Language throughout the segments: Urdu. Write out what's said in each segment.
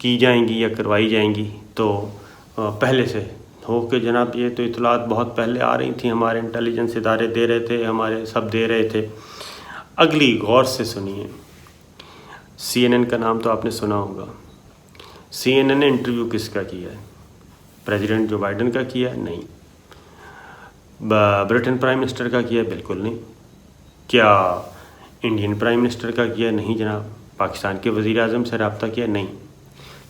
کی جائیں گی یا کروائی جائیں گی تو پہلے سے ہو کہ جناب یہ تو اطلاعات بہت پہلے آ رہی تھیں، ہمارے انٹیلیجنس ادارے دے رہے تھے، ہمارے سب دے رہے تھے۔ اگلی غور سے سنیے، CNN کا نام تو آپ نے سنا ہوگا۔ CNN نے انٹرویو کس کا کیا ہے؟ پریزیڈنٹ جو بائیڈن کا کیا ہے؟ نہیں۔ برٹن پرائم منسٹر کا کیا ہے؟ بالکل نہیں۔ کیا انڈین پرائم منسٹر کا کیا ہے؟ نہیں جناب۔ پاکستان کے وزیر اعظم سے رابطہ کیا؟ نہیں۔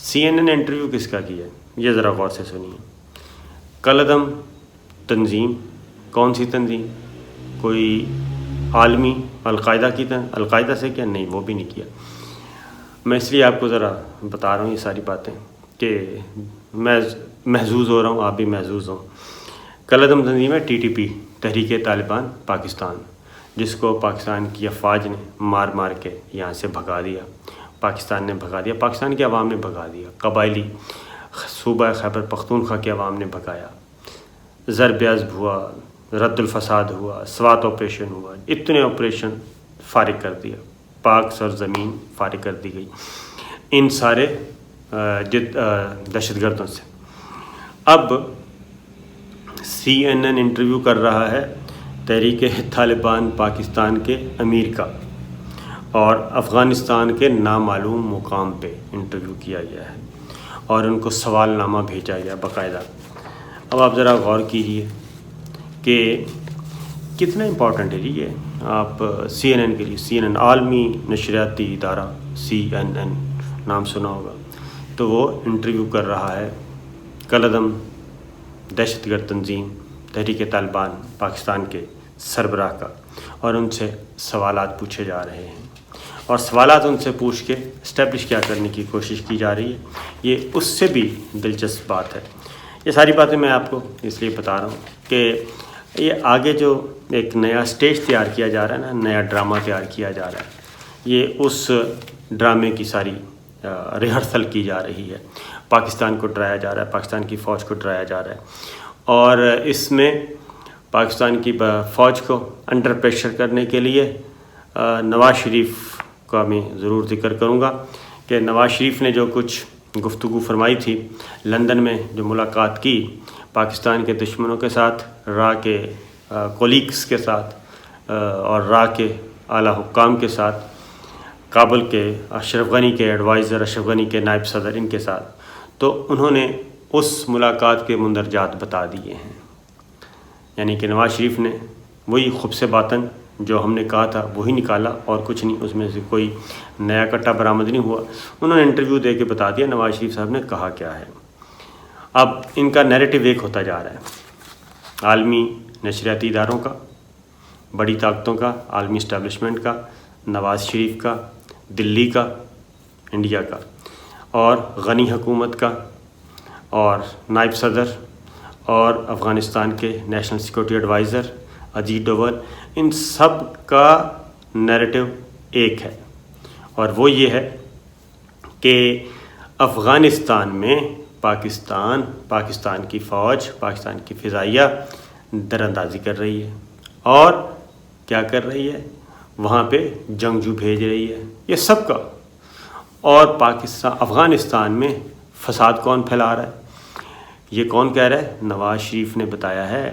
CNN نے انٹرویو کس کا کیا ہے؟ یہ ذرا غور سے سنیے۔ کالعدم تنظیم، کون سی تنظیم؟ کوئی عالمی القاعدہ کی القاعدہ سے کیا؟ نہیں، وہ بھی نہیں کیا۔ میں اس لیے آپ کو ذرا بتا رہا ہوں یہ ساری باتیں کہ میں محظوظ ہو رہا ہوں، آپ بھی محظوظ ہوں۔ کالعدم تنظیم ہے TTP، تحریک طالبان پاکستان، جس کو پاکستان کی افواج نے مار مار کے یہاں سے بھگا دیا، پاکستان نے بھگا دیا، پاکستان کی عوام نے بھگا دیا، قبائلی صوبہ خیبر پختونخوا کی عوام نے بھگایا، ضرب عضب ہوا، رد الفساد ہوا، سوات آپریشن ہوا، اتنے آپریشن فارغ کر دیا، پاک سرزمین فارغ کر دی گئی ان سارے دہشت گردوں سے۔ اب CNN انٹرویو کر رہا ہے تحریک طالبان پاکستان کے امیر کا، اور افغانستان کے نامعلوم مقام پہ انٹرویو کیا گیا ہے اور ان کو سوال نامہ بھیجا گیا باقاعدہ۔ اب آپ ذرا غور کیجئے کہ کتنا امپورٹنٹ ہے یہ آپ CNN کے لیے۔ CNN عالمی نشریاتی ادارہ، CNN نام سنا ہوگا، تو وہ انٹرویو کر رہا ہے کالعدم دہشت گرد تنظیم تحریک طالبان پاکستان کے سربراہ کا، اور ان سے سوالات پوچھے جا رہے ہیں، اور سوالات ان سے پوچھ کے اسٹیبلش کیا کرنے کی کوشش کی جا رہی ہے۔ یہ اس سے بھی دلچسپ بات ہے۔ یہ ساری باتیں میں آپ کو اس لیے بتا رہا ہوں کہ یہ آگے جو ایک نیا سٹیج تیار کیا جا رہا ہے نا، نیا ڈرامہ تیار کیا جا رہا ہے، یہ اس ڈرامے کی ساری ریہرسل کی جا رہی ہے۔ پاکستان کو ڈرایا جا رہا ہے، پاکستان کی فوج کو ڈرایا جا رہا ہے، اور اس میں پاکستان کی فوج کو انڈر پریشر کرنے کے لیے نواز شریف کا میں ضرور ذکر کروں گا کہ نواز شریف نے جو کچھ گفتگو فرمائی تھی لندن میں، جو ملاقات کی پاکستان کے دشمنوں کے ساتھ، را کے کولیگس کے ساتھ اور را کے اعلیٰ حکام کے ساتھ، کابل کے اشرف غنی کے ایڈوائزر، اشرف غنی کے نائب صدر، ان کے ساتھ، تو انہوں نے اس ملاقات کے مندرجات بتا دیے ہیں۔ یعنی کہ نواز شریف نے وہی خبث باطن جو ہم نے کہا تھا وہی نکالا، اور کچھ نہیں، اس میں سے کوئی نیا کٹا برآمد نہیں ہوا۔ انہوں نے انٹرویو دے کے بتا دیا نواز شریف صاحب نے کہا کیا ہے۔ اب ان کا نیریٹو ایک ہوتا جا رہا ہے، عالمی نشریاتی اداروں کا، بڑی طاقتوں کا، عالمی اسٹیبلشمنٹ کا، نواز شریف کا، دلی کا، انڈیا کا، اور غنی حکومت کا، اور نائب صدر، اور افغانستان کے نیشنل سیکورٹی ایڈوائزر اجیت ڈوبھل، ان سب کا نیریٹو ایک ہے، اور وہ یہ ہے کہ افغانستان میں پاکستان کی فوج، پاکستان کی فضائیہ در اندازی کر رہی ہے، اور کیا کر رہی ہے، وہاں پہ جنگجو بھیج رہی ہے، یہ سب کا۔ اور افغانستان میں فساد کون پھیلا رہا ہے؟ یہ کون کہہ رہا ہے؟ نواز شریف نے بتایا ہے،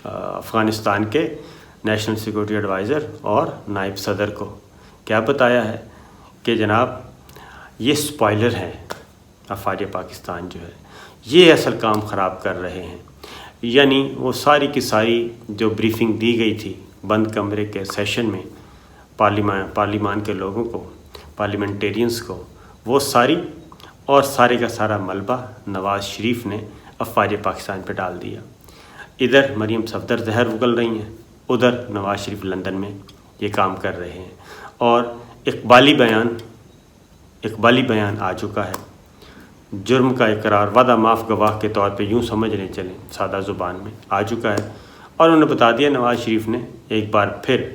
افغانستان کے نیشنل سیکورٹی ایڈوائزر اور نائب صدر کو کیا بتایا ہے کہ جناب یہ سپوائلر ہیں، افواج پاکستان جو ہے یہ اصل کام خراب کر رہے ہیں۔ یعنی وہ ساری کی ساری جو بریفنگ دی گئی تھی بند کمرے کے سیشن میں پارلیمان کے لوگوں کو، پارلیمنٹیرینز کو، وہ ساری اور سارے کا سارا ملبہ نواز شریف نے افواج پاکستان پہ ڈال دیا۔ ادھر مریم صفدر زہر اگل رہی ہیں، ادھر نواز شریف لندن میں یہ کام کر رہے ہیں، اور اقبالی بیان آ چکا ہے، جرم کا اقرار، وعدہ معاف گواہ کے طور پہ یوں سمجھنے چلیں سادہ زبان میں آ چکا ہے، اور انہوں نے بتا دیا نواز شریف نے ایک بار پھر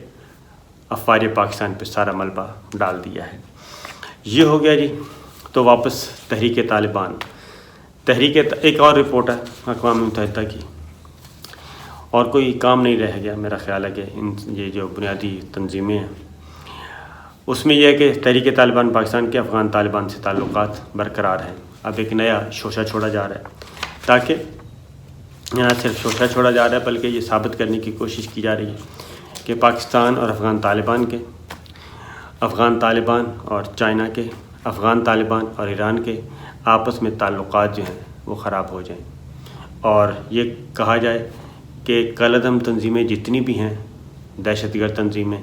افواج پاکستان پہ سارا ملبہ ڈال دیا ہے۔ یہ ہو گیا جی۔ تو واپس تحریک طالبان، ایک اور رپورٹ ہے اقوام متحدہ کی، اور کوئی کام نہیں رہ گیا میرا خیال ہے کہ یہ جو بنیادی تنظیمیں ہیں اس میں یہ ہے کہ تحریک طالبان پاکستان کے افغان طالبان سے تعلقات برقرار ہیں۔ اب ایک نیا شوشہ چھوڑا جا رہا ہے، تاکہ نہ صرف شوشہ چھوڑا جا رہا ہے بلکہ یہ ثابت کرنے کی کوشش کی جا رہی ہے کہ پاکستان اور افغان طالبان اور چائنا کے، افغان طالبان اور ایران کے آپس میں تعلقات جو ہیں وہ خراب ہو جائیں، اور یہ کہا جائے کہ کالعدم تنظیمیں جتنی بھی ہیں، دہشت گرد تنظیمیں،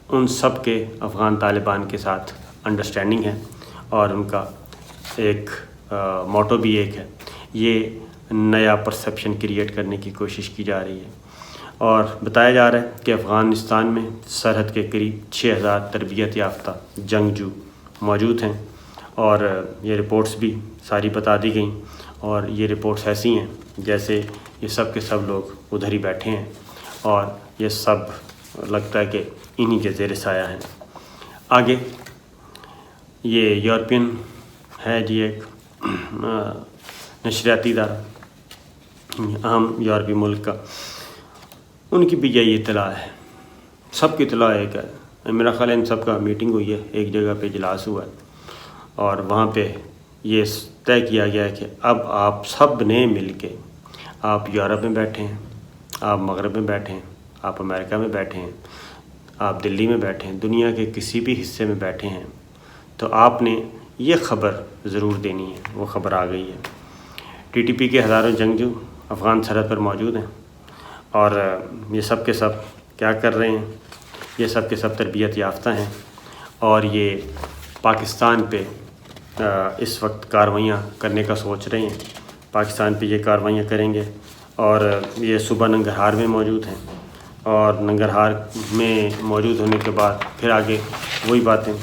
ان سب کے افغان طالبان کے ساتھ انڈرسٹینڈنگ ہے، اور ان کا ایک موٹو بھی ایک ہے۔ یہ نیا پرسیپشن کریٹ کرنے کی کوشش کی جا رہی ہے، اور بتایا جا رہا ہے کہ افغانستان میں سرحد کے قریب 6000 تربیت یافتہ جنگجو موجود ہیں، اور یہ رپورٹس بھی ساری بتا دی گئیں، اور یہ رپورٹس ایسی ہیں جیسے یہ سب کے سب لوگ ادھر ہی بیٹھے ہیں، اور یہ سب لگتا ہے کہ انہی کے زیر سایہ ہیں۔ آگے یہ یورپین ہے جی، ایک نشریاتی ادارہ اہم یورپی ملک کا، ان کی بھی یہی اطلاع ہے، سب کی اطلاع ایک ہے۔ میرا خیال ہے ان سب کا میٹنگ ہوئی ہے، ایک جگہ پہ اجلاس ہوا ہے، اور وہاں پہ یہ طے کیا گیا ہے کہ اب آپ سب نے مل کے، آپ یورپ میں بیٹھے ہیں، آپ مغرب میں بیٹھے ہیں، آپ امریکہ میں بیٹھے ہیں، آپ دلی میں بیٹھے ہیں، دنیا کے کسی بھی حصے میں بیٹھے ہیں، تو آپ نے یہ خبر ضرور دینی ہے۔ وہ خبر آ گئی ہے، ٹی ٹی پی کے ہزاروں جنگجو افغان سرحد پر موجود ہیں، اور یہ سب کے سب کیا کر رہے ہیں؟ یہ سب کے سب تربیت یافتہ ہیں، اور یہ پاکستان پہ اس وقت کارروائیاں کرنے کا سوچ رہے ہیں۔ پاکستان پہ یہ کارروائیاں کریں گے، اور یہ صبح ننگرہار میں موجود ہیں، اور ننگرہار میں موجود ہونے کے بعد پھر آگے وہی باتیں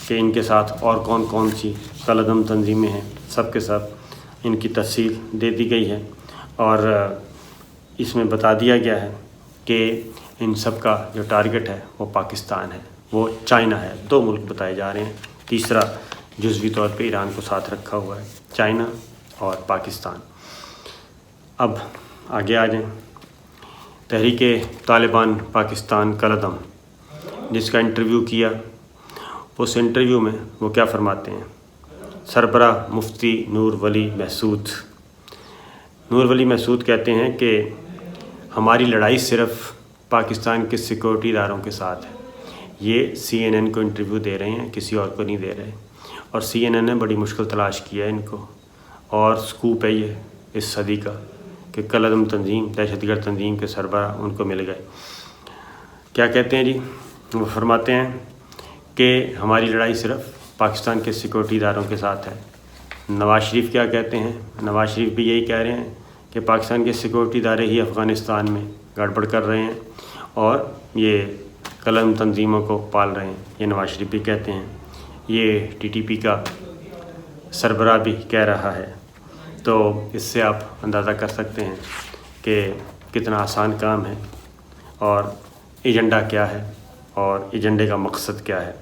کہ ان کے ساتھ اور کون کون سی کالعدم تنظیمیں ہیں، سب کے سب ان کی تفصیل دے دی گئی ہے، اور اس میں بتا دیا گیا ہے کہ ان سب کا جو ٹارگٹ ہے وہ پاکستان ہے، وہ چائنا ہے۔ 2 ملک بتائے جا رہے ہیں، تیسرا جزوی طور پہ ایران کو ساتھ رکھا ہوا ہے، چائنا اور پاکستان۔ اب آگے آ جائیں، تحریک طالبان پاکستان کالعدم جس کا انٹرویو کیا، اس انٹرویو میں وہ کیا فرماتے ہیں؟ سربراہ مفتی نور ولی محسود کہتے ہیں کہ ہماری لڑائی صرف پاکستان کے سیکورٹی اداروں کے ساتھ ہے۔ یہ CNN کو انٹرویو دے رہے ہیں، کسی اور کو نہیں دے رہے، اور CNN نے بڑی مشکل تلاش کیا ہے ان کو، اور سکوپ ہے یہ اس صدی کا کہ کالعدم تنظیم، دہشت گرد تنظیم کے سربراہ ان کو مل گئے۔ کیا کہتے ہیں جی؟ وہ فرماتے ہیں کہ ہماری لڑائی صرف پاکستان کے سیکورٹی اداروں کے ساتھ ہے۔ نواز شریف کیا کہتے ہیں؟ نواز شریف بھی یہی کہہ رہے ہیں کہ پاکستان کے سیکورٹی ادارے ہی افغانستان میں گڑبڑ کر رہے ہیں، اور یہ کالعدم تنظیموں کو پال رہے ہیں، یہ نواز شریف بھی کہتے ہیں، یہ TTP کا سربراہ بھی کہہ رہا ہے۔ تو اس سے آپ اندازہ کر سکتے ہیں کہ کتنا آسان کام ہے، اور ایجنڈا کیا ہے، اور ایجنڈے کا مقصد کیا ہے۔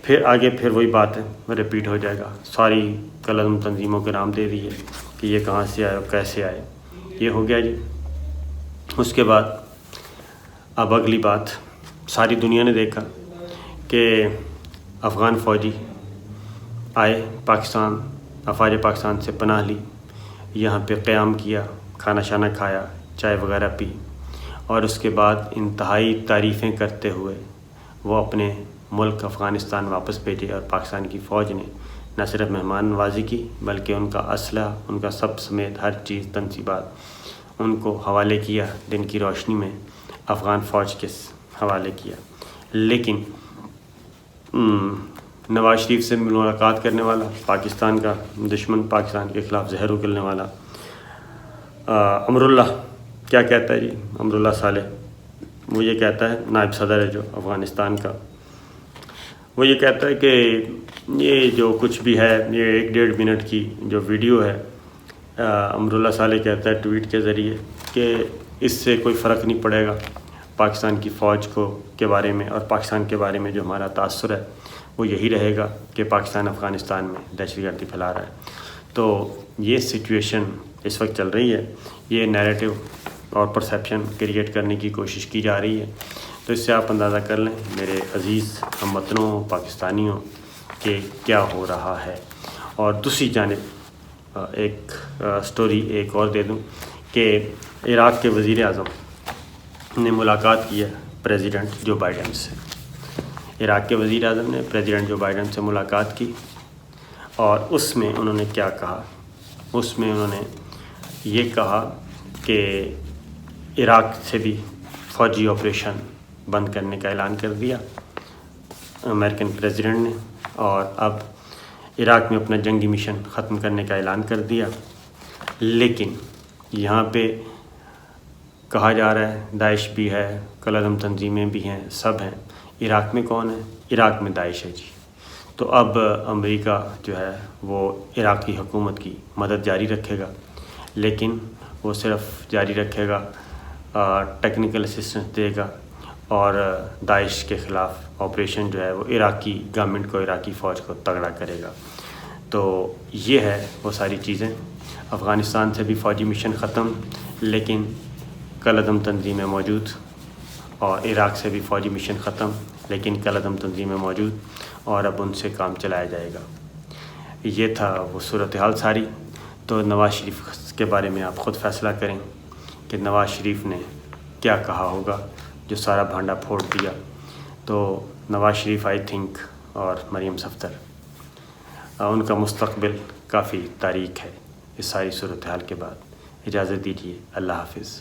پھر آگے پھر وہی بات ہے، ریپیٹ ہو جائے گا، ساری کالعدم تنظیموں کے نام دے دیے کہ یہ کہاں سے آئے اور کیسے آئے۔ یہ ہو گیا جی۔ اس کے بعد اب اگلی بات، ساری دنیا نے دیکھا کہ افغان فوجی آئے پاکستان، افواج پاکستان سے پناہ لی، یہاں پہ قیام کیا، کھانا شانہ کھایا، چائے وغیرہ پی، اور اس کے بعد انتہائی تعریفیں کرتے ہوئے وہ اپنے ملک افغانستان واپس بھیجے، اور پاکستان کی فوج نے نہ صرف مہمان نوازی کی بلکہ ان کا اسلحہ، ان کا سب سمیت ہر چیز، تنصیبات ان کو حوالے کیا، دن کی روشنی میں افغان فوج کے حوالے کیا۔ لیکن نواز شریف سے ملاقات کرنے والا، پاکستان کا دشمن، پاکستان کے خلاف زہر اگلنے والا امراللہ کیا کہتا ہے جی؟ امراللہ صالح وہ یہ کہتا ہے، نائب صدر ہے جو افغانستان کا، وہ یہ کہتا ہے کہ یہ جو کچھ بھی ہے، یہ 1.5 منٹ کی جو ویڈیو ہے، امراللہ صالح کہتا ہے ٹویٹ کے ذریعے کہ اس سے کوئی فرق نہیں پڑے گا پاکستان کی فوج کو کے بارے میں، اور پاکستان کے بارے میں جو ہمارا تاثر ہے وہ یہی رہے گا کہ پاکستان افغانستان میں دہشت گردی پھیلا رہا ہے۔ تو یہ سچویشن اس وقت چل رہی ہے، یہ نیریٹو اور پرسیپشن کریٹ کرنے کی کوشش کی جا رہی ہے تو اس سے آپ اندازہ کر لیں میرے عزیز ہم وطنوں پاکستانیوں کہ کیا ہو رہا ہے۔ اور دوسری جانب ایک سٹوری ایک اور دے دوں کہ عراق کے وزیر اعظم نے ملاقات کی ہے پریزیڈنٹ جو بائیڈن سے۔ عراق کے وزیر اعظم نے پریزیڈنٹ جو بائیڈن سے ملاقات کی، اور اس میں انہوں نے کیا کہا؟ اس میں انہوں نے یہ کہا کہ عراق سے بھی فوجی آپریشن بند کرنے کا اعلان کر دیا امریکن پریزیڈنٹ نے، اور اب عراق میں اپنا جنگی مشن ختم کرنے کا اعلان کر دیا۔ لیکن یہاں پہ کہا جا رہا ہے داعش بھی ہے، کالعدم تنظیمیں بھی ہیں، سب ہیں۔ عراق میں کون ہے؟ عراق میں داعش ہے جی۔ تو اب امریکہ جو ہے وہ عراقی حکومت کی مدد جاری رکھے گا، لیکن وہ صرف جاری رکھے گا، ٹیکنیکل اسسٹنس دے گا، اور داعش کے خلاف آپریشن جو ہے وہ عراقی گورنمنٹ کو، عراقی فوج کو تگڑا کرے گا۔ تو یہ ہے وہ ساری چیزیں۔ افغانستان سے بھی فوجی مشن ختم، لیکن کالعدم تنظیمیں موجود، اور عراق سے بھی فوجی مشن ختم، لیکن کالعدم تنظیمیں موجود، اور اب ان سے کام چلایا جائے گا۔ یہ تھا وہ صورتحال ساری۔ تو نواز شریف کے بارے میں آپ خود فیصلہ کریں کہ نواز شریف نے کیا کہا ہوگا جو سارا بھانڈا پھوڑ دیا۔ تو نواز شریف آئی تھنک اور مریم صفدر، ان کا مستقبل کافی تاریک ہے اس ساری صورتحال کے بعد۔ اجازت دیجیے، اللہ حافظ۔